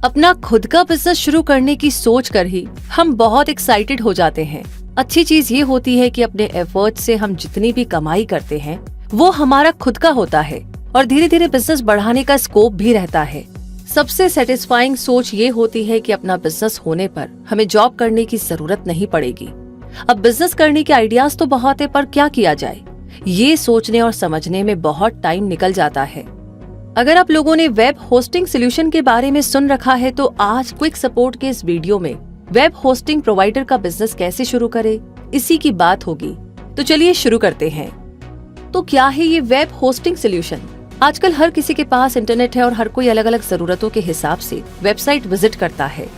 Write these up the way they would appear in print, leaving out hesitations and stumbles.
अपना खुद का बिजनेस शुरू करने की सोच कर ही हम बहुत एक्साइटेड हो जाते हैं। अच्छी चीज ये होती है कि अपने एफर्ट से हम जितनी भी कमाई करते हैं वो हमारा खुद का होता है और धीरे धीरे बिजनेस बढ़ाने का स्कोप भी रहता है। सबसे सेटिस्फाइंग सोच ये होती है कि अपना बिजनेस होने पर हमें जॉब करने की जरूरत नहीं पड़ेगी। अब बिजनेस करने के आइडियाज तो बहुत है, पर क्या किया जाए ये सोचने और समझने में बहुत टाइम निकल जाता है। अगर आप लोगों ने वेब होस्टिंग सोल्यूशन के बारे में सुन रखा है तो आज क्विक सपोर्ट के इस वीडियो में वेब होस्टिंग प्रोवाइडर का बिजनेस कैसे शुरू करें इसी की बात होगी। तो चलिए शुरू करते हैं। तो क्या है ये वेब होस्टिंग सोल्यूशन? आजकल हर किसी के पास इंटरनेट है और हर कोई अलग अलग जरूरतों के हिसाब से वेबसाइट विजिट करता है।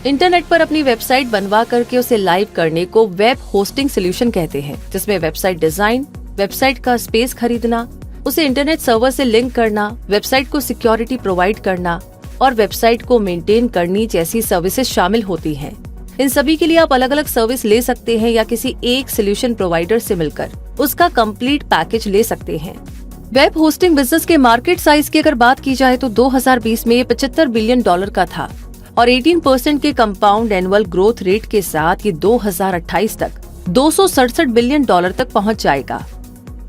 इंटरनेट पर अपनी वेबसाइट बनवा करके उसे लाइव करने को वेब होस्टिंग सोल्यूशन कहते हैं, जिसमें वेबसाइट डिजाइन, वेबसाइट का स्पेस खरीदना, उसे इंटरनेट सर्वर से लिंक करना, वेबसाइट को सिक्योरिटी प्रोवाइड करना और वेबसाइट को मेंटेन करनी जैसी सर्विसेज शामिल होती हैं। इन सभी के लिए आप अलग अलग सर्विस ले सकते हैं या किसी एक सोल्यूशन प्रोवाइडर से मिलकर उसका कंप्लीट पैकेज ले सकते हैं। वेब होस्टिंग बिजनेस के मार्केट साइज की अगर बात की जाए तो 2020 में ये $75 बिलियन का था और 18% के कंपाउंड एनुअल ग्रोथ रेट के साथ ये 2028 तक $267 बिलियन तक पहुंच जाएगा।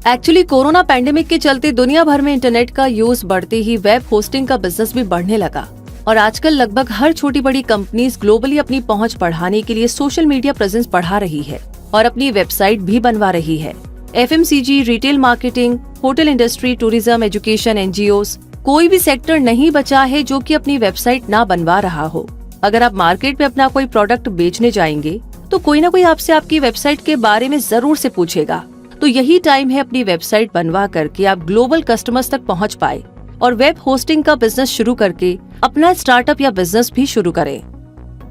एक्चुअली कोरोना पैंडेमिक के चलते दुनिया भर में इंटरनेट का यूज बढ़ते ही वेब होस्टिंग का बिजनेस भी बढ़ने लगा और आजकल लगभग हर छोटी बड़ी कंपनीज ग्लोबली अपनी पहुंच बढ़ाने के लिए सोशल मीडिया प्रेजेंस बढ़ा रही है और अपनी वेबसाइट भी बनवा रही है। FMCG, retail marketing, hotel industry, tourism, education, NGOs, कोई भी सेक्टर नहीं बचा है जो कि अपनी वेबसाइट ना बनवा रहा हो। अगर आप मार्केट में अपना कोई प्रोडक्ट बेचने जाएंगे तो कोई ना कोई आपसे आपकी वेबसाइट के बारे में जरूर से पूछेगा। तो यही टाइम है अपनी वेबसाइट बनवा करके आप ग्लोबल कस्टमर्स तक पहुंच पाए और वेब होस्टिंग का बिजनेस शुरू करके अपना स्टार्टअप या बिजनेस भी शुरू करें।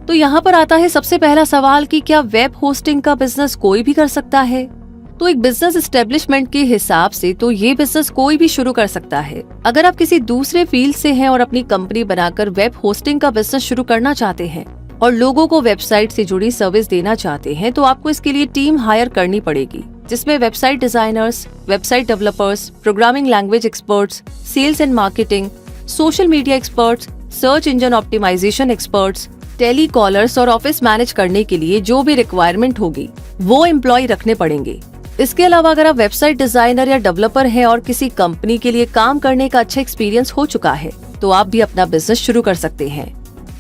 तो यहाँ पर आता है सबसे पहला सवाल कि क्या वेब होस्टिंग का बिजनेस कोई भी कर सकता है? तो एक बिजनेस एस्टेब्लिशमेंट के हिसाब से तो ये बिजनेस कोई भी शुरू कर सकता है। अगर आप किसी दूसरे फील्ड से हैं और अपनी कंपनी बनाकर वेब होस्टिंग का बिजनेस शुरू करना चाहते हैं और लोगों को वेबसाइट से जुड़ी सर्विस देना चाहते हैं तो आपको इसके लिए टीम हायर करनी पड़ेगी, जिसमें website designers, website developers, programming language experts, sales and marketing, social media experts, search engine optimisation experts, tele callers और ऑफिस मैनेज करने के लिए जो भी रिक्वायरमेंट होगी वो एम्प्लॉय रखने पड़ेंगे। इसके अलावा अगर आप वेबसाइट डिजाइनर या डेवलपर हैं और किसी कंपनी के लिए काम करने का अच्छा एक्सपीरियंस हो चुका है तो आप भी अपना बिजनेस शुरू कर सकते हैं।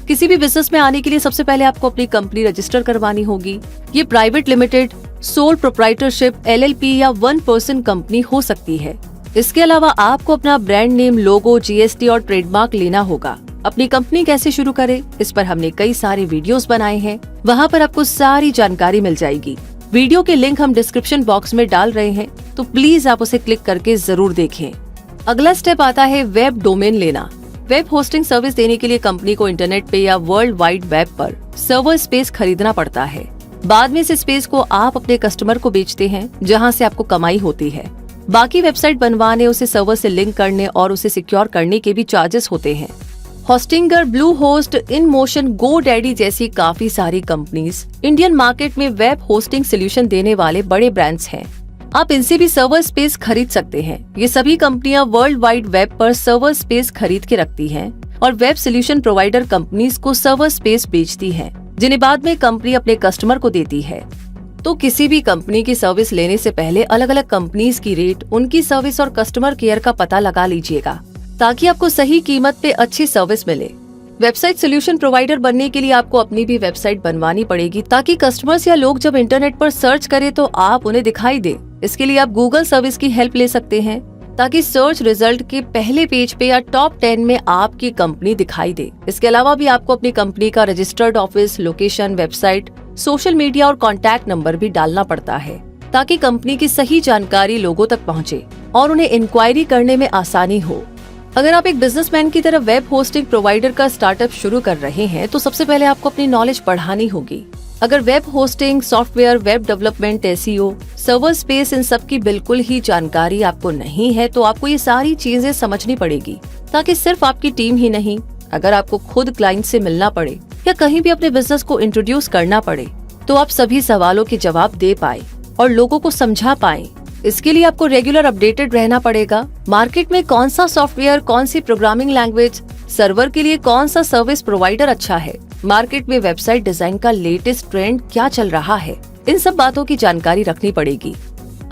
किसी भी बिजनेस में आने के लिए सबसे पहले आपको अपनी कंपनी रजिस्टर करवानी होगी। ये private limited, sole proprietorship, LLP या 1 पर्सन कंपनी हो सकती है। इसके अलावा आपको अपना ब्रांड नेम, लोगो, GST और ट्रेडमार्क लेना होगा। अपनी कंपनी कैसे शुरू करें इस पर हमने कई सारे वीडियोस बनाए हैं, वहाँ पर आपको सारी जानकारी मिल जाएगी। वीडियो के लिंक हम डिस्क्रिप्शन बॉक्स में डाल रहे हैं तो प्लीज आप उसे क्लिक करके जरूर देखें। अगला स्टेप आता है वेब डोमेन लेना। वेब होस्टिंग सर्विस देने के लिए कंपनी को इंटरनेट पे या वर्ल्ड वाइड वेब पर सर्वर स्पेस खरीदना पड़ता है। बाद में इस स्पेस को आप अपने कस्टमर को बेचते हैं, जहां से आपको कमाई होती है। बाकी वेबसाइट बनवाने, उसे सर्वर से लिंक करने और उसे सिक्योर करने के भी चार्जेस होते हैं। होस्टिंगर, ब्लू होस्ट, इनमोशन, गोडैडी जैसी काफी सारी कंपनीज इंडियन मार्केट में वेब होस्टिंग सोल्यूशन देने वाले बड़े ब्रांड्स हैं। आप इनसे भी सर्वर स्पेस खरीद सकते हैं। ये सभी कंपनियां वर्ल्ड वाइड वेब पर सर्वर स्पेस खरीद के रखती हैं और वेब सोल्यूशन प्रोवाइडर कंपनीज को सर्वर स्पेस बेचती है, जिन्हें बाद में कंपनी अपने कस्टमर को देती है। तो किसी भी कंपनी की सर्विस लेने से पहले अलग अलग कंपनीज की रेट, उनकी सर्विस और कस्टमर केयर का पता लगा लीजिएगा ताकि आपको सही कीमत पे अच्छी सर्विस मिले। वेबसाइट सोल्यूशन प्रोवाइडर बनने के लिए आपको अपनी भी वेबसाइट बनवानी पड़ेगी ताकि कस्टमर्स या लोग जब इंटरनेट पर सर्च करें तो आप उन्हें दिखाई दे। इसके लिए आप गूगल सर्विस की हेल्प ले सकते हैं ताकि सर्च रिजल्ट के पहले पेज पे या टॉप 10 में आपकी कंपनी दिखाई दे। इसके अलावा भी आपको अपनी कंपनी का registered office, location, website, social media और कॉन्टैक्ट नंबर भी डालना पड़ता है ताकि कंपनी की सही जानकारी लोगों तक पहुँचे और उन्हें इंक्वायरी करने में आसानी हो। अगर आप एक बिजनेसमैन की तरह वेब होस्टिंग प्रोवाइडर का स्टार्टअप शुरू कर रहे हैं तो सबसे पहले आपको अपनी नॉलेज बढ़ानी होगी। अगर web hosting, software, web development, SEO, server space, इन सब की बिल्कुल ही जानकारी आपको नहीं है तो आपको ये सारी चीजें समझनी पड़ेगी ताकि सिर्फ आपकी टीम ही नहीं, अगर आपको खुद क्लाइंट से मिलना पड़े या कहीं भी अपने बिजनेस को इंट्रोड्यूस करना पड़े तो आप सभी सवालों के जवाब दे पाए और लोगों को समझा पाए। इसके लिए आपको रेगुलर अपडेटेड रहना पड़ेगा। मार्केट में कौन सा सॉफ्टवेयर, कौन सी प्रोग्रामिंग लैंग्वेज सर्वर के लिए कौन सा सर्विस प्रोवाइडर अच्छा है, मार्केट में वेबसाइट डिजाइन का लेटेस्ट ट्रेंड क्या चल रहा है, इन सब बातों की जानकारी रखनी पड़ेगी।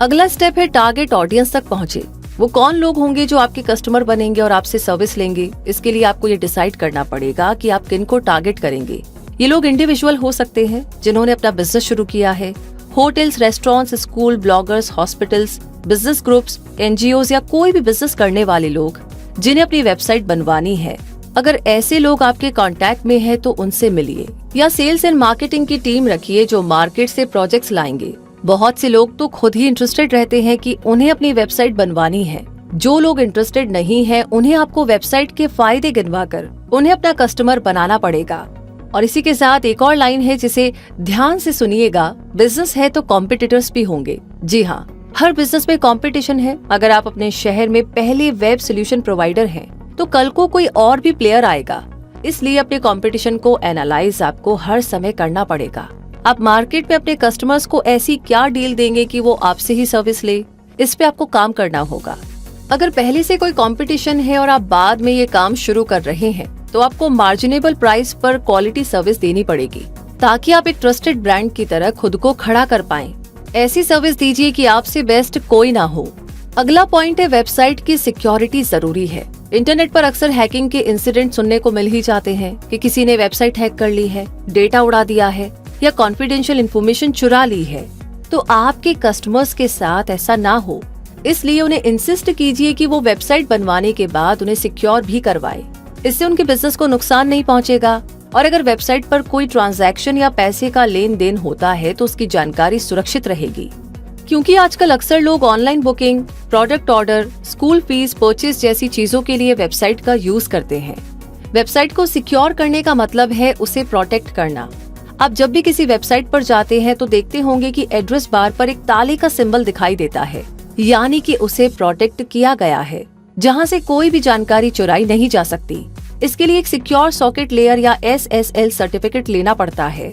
अगला स्टेप है टारगेट ऑडियंस तक पहुँचे। वो कौन लोग होंगे जो आपके कस्टमर बनेंगे और आपसे सर्विस लेंगे। इसके लिए आपको ये डिसाइड करना पड़ेगा कि आप किन को टारगेट करेंगे। ये लोग इंडिविजुअल हो सकते हैं जिन्होंने अपना बिजनेस शुरू किया है, hotels, restaurants, school, bloggers, hospitals, business groups, NGOs या कोई भी बिजनेस करने वाले लोग जिन्हें अपनी वेबसाइट बनवानी है। अगर ऐसे लोग आपके कांटेक्ट में है तो उनसे मिलिए, या सेल्स एंड मार्केटिंग की टीम रखिए जो मार्केट से प्रोजेक्ट्स लाएंगे। बहुत से लोग तो खुद ही इंटरेस्टेड रहते हैं कि उन्हें अपनी वेबसाइट बनवानी है। जो लोग इंटरेस्टेड नहीं है उन्हें आपको वेबसाइट के फायदे गिनवाकर उन्हें अपना कस्टमर बनाना पड़ेगा। और इसी के साथ एक और लाइन है जिसे ध्यान से सुनिएगा, बिजनेस है तो कॉम्पिटिटर्स भी होंगे। जी हाँ, हर बिजनेस में कंपटीशन है। अगर आप अपने शहर में पहले वेब सोल्यूशन प्रोवाइडर हैं, तो कल को कोई और भी प्लेयर आएगा। इसलिए अपने कंपटीशन को एनालाइज आपको हर समय करना पड़ेगा। आप मार्केट में अपने कस्टमर्स को ऐसी क्या डील देंगे कि वो आपसे ही सर्विस ले, इस पे आपको काम करना होगा। अगर पहले से कोई कंपटीशन है और आप बाद में ये काम शुरू कर रहे हैं, तो आपको मार्जिनेबल प्राइस पर क्वालिटी सर्विस देनी पड़ेगी, ताकि आप एक ट्रस्टेड ब्रांड की तरह खुद को खड़ा कर पाएं। ऐसी सर्विस दीजिए कि आपसे बेस्ट कोई ना हो। अगला पॉइंट है, वेबसाइट की सिक्योरिटी जरूरी है। इंटरनेट पर अक्सर हैकिंग के इंसिडेंट सुनने को मिल ही जाते हैं कि किसी ने वेबसाइट हैक कर ली है, डेटा उड़ा दिया है या कॉन्फिडेंशियल इंफॉर्मेशन चुरा ली है। तो आपके कस्टमर्स के साथ ऐसा ना हो, इसलिए उन्हें इंसिस्ट कीजिए कि वो वेबसाइट बनवाने के बाद उन्हें सिक्योर भी करवाए। इससे उनके बिजनेस को नुकसान नहीं पहुंचेगा। और अगर वेबसाइट पर कोई ट्रांजैक्शन या पैसे का लेन देन होता है तो उसकी जानकारी सुरक्षित रहेगी, क्योंकि आजकल अक्सर लोग online booking, product order, school fees, purchase जैसी चीजों के लिए वेबसाइट का यूज करते हैं। वेबसाइट को सिक्योर करने का मतलब है उसे प्रोटेक्ट करना। आप जब भी किसी वेबसाइट पर जाते हैं तो देखते होंगे कि एड्रेस बार पर एक ताले का सिंबल दिखाई देता है, यानी कि उसे प्रोटेक्ट किया गया है, जहां से कोई भी जानकारी चुराई नहीं जा सकती। इसके लिए एक सिक्योर सॉकेट लेयर या SSL सर्टिफिकेट लेना पड़ता है।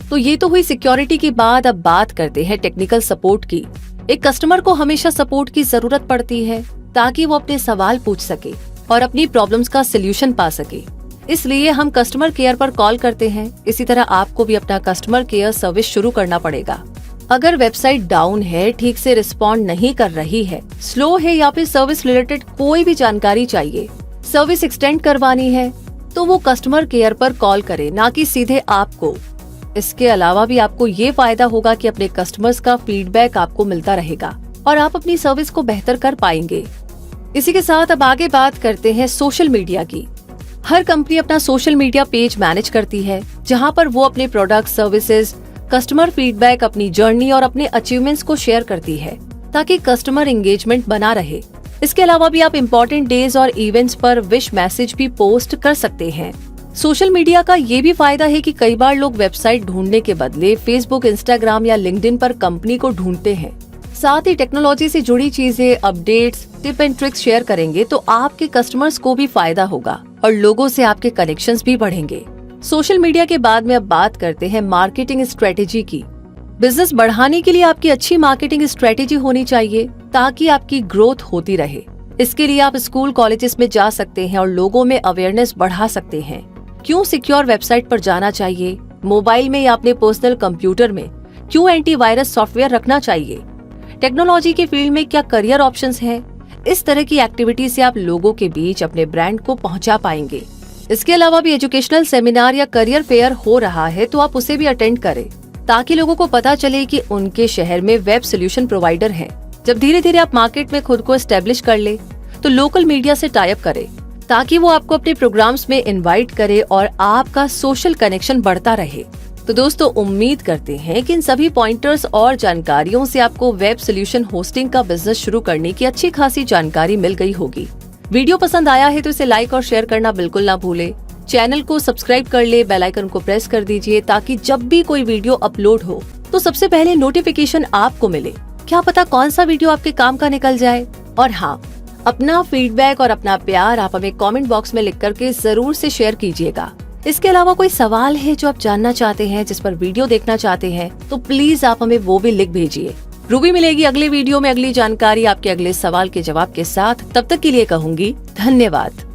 तो ये तो हुई सिक्योरिटी की बात। अब बात करते हैं टेक्निकल सपोर्ट की। एक कस्टमर को हमेशा सपोर्ट की जरूरत पड़ती है, ताकि वो अपने सवाल पूछ सके और अपनी प्रॉब्लम्स का सोल्यूशन पा सके। इसलिए हम कस्टमर केयर पर कॉल करते हैं। इसी तरह आपको भी अपना कस्टमर केयर सर्विस शुरू करना पड़ेगा। अगर वेबसाइट डाउन है, ठीक से रिस्पॉन्ड नहीं कर रही है, स्लो है या फिर सर्विस रिलेटेड कोई भी जानकारी चाहिए, सर्विस एक्सटेंड करवानी है, तो वो कस्टमर केयर पर कॉल करे, ना कि सीधे आपको। इसके अलावा भी आपको ये फायदा होगा कि अपने कस्टमर्स का फीडबैक आपको मिलता रहेगा और आप अपनी सर्विस को बेहतर कर पाएंगे। इसी के साथ अब आगे बात करते हैं सोशल मीडिया की। हर कंपनी अपना सोशल मीडिया पेज मैनेज करती है, जहां पर वो अपने प्रोडक्ट, सर्विसेज, कस्टमर फीडबैक, अपनी जर्नी और अपने अचीवमेंट्स को शेयर करती है, ताकि कस्टमर एंगेजमेंट बना रहे। इसके अलावा भी आप इम्पोर्टेंट डेज और इवेंट्स पर विश मैसेज भी पोस्ट कर सकते हैं। सोशल मीडिया का ये भी फायदा है कि कई बार लोग वेबसाइट ढूंढने के बदले फेसबुक, इंस्टाग्राम या लिंक्डइन पर कंपनी को ढूंढते हैं। साथ ही टेक्नोलॉजी से जुड़ी चीजें, updates, tip and tricks share करेंगे तो आपके कस्टमर्स को भी फायदा होगा और लोगों से आपके कनेक्शंस भी बढ़ेंगे। सोशल मीडिया के बाद में अब बात करते हैं मार्केटिंग स्ट्रेटेजी की। बिजनेस बढ़ाने के लिए आपकी अच्छी मार्केटिंग स्ट्रेटेजी होनी चाहिए, ताकि आपकी ग्रोथ होती रहे। इसके लिए आप स्कूल, कॉलेजेस में जा सकते हैं और लोगों में अवेयरनेस बढ़ा सकते हैं। क्यों सिक्योर वेबसाइट पर जाना चाहिए, मोबाइल में या अपने पर्सनल कंप्यूटर में क्यों एंटीवायरस सॉफ्टवेयर रखना चाहिए, टेक्नोलॉजी के फील्ड में क्या करियर ऑप्शंस हैं। इस तरह की एक्टिविटी से आप लोगों के बीच अपने ब्रांड को पहुंचा पाएंगे। इसके अलावा भी एजुकेशनल सेमिनार या करियर फेयर हो रहा है तो आप उसे भी अटेंड करें, ताकि लोगों को पता चले कि उनके शहर में वेब सोल्यूशन प्रोवाइडर है। जब धीरे धीरे आप मार्केट में खुद को एस्टेब्लिश कर ले, तो लोकल मीडिया से टाई अप करे, ताकि वो आपको अपने प्रोग्राम्स में इनवाइट करे और आपका सोशल कनेक्शन बढ़ता रहे। तो दोस्तों, उम्मीद करते हैं कि इन सभी पॉइंटर्स और जानकारियों से आपको वेब सोल्यूशन होस्टिंग का बिजनेस शुरू करने की अच्छी खासी जानकारी मिल गई होगी। वीडियो पसंद आया है तो इसे लाइक और शेयर करना बिल्कुल ना भूले। चैनल को सब्सक्राइब कर ले, बेल आइकन को प्रेस कर दीजिए, ताकि जब भी कोई वीडियो अपलोड हो तो सबसे पहले नोटिफिकेशन आपको मिले। क्या पता कौन सा वीडियो आपके काम का निकल जाए। और हाँ, अपना फीडबैक और अपना प्यार आप हमें कमेंट बॉक्स में लिख करके जरूर से शेयर कीजिएगा। इसके अलावा कोई सवाल है जो आप जानना चाहते हैं, जिस पर वीडियो देखना चाहते हैं, तो प्लीज आप हमें वो भी लिख भेजिए। रूबी मिलेगी अगले वीडियो में अगली जानकारी आपके अगले सवाल के जवाब के साथ। तब तक के लिए कहूंगी धन्यवाद।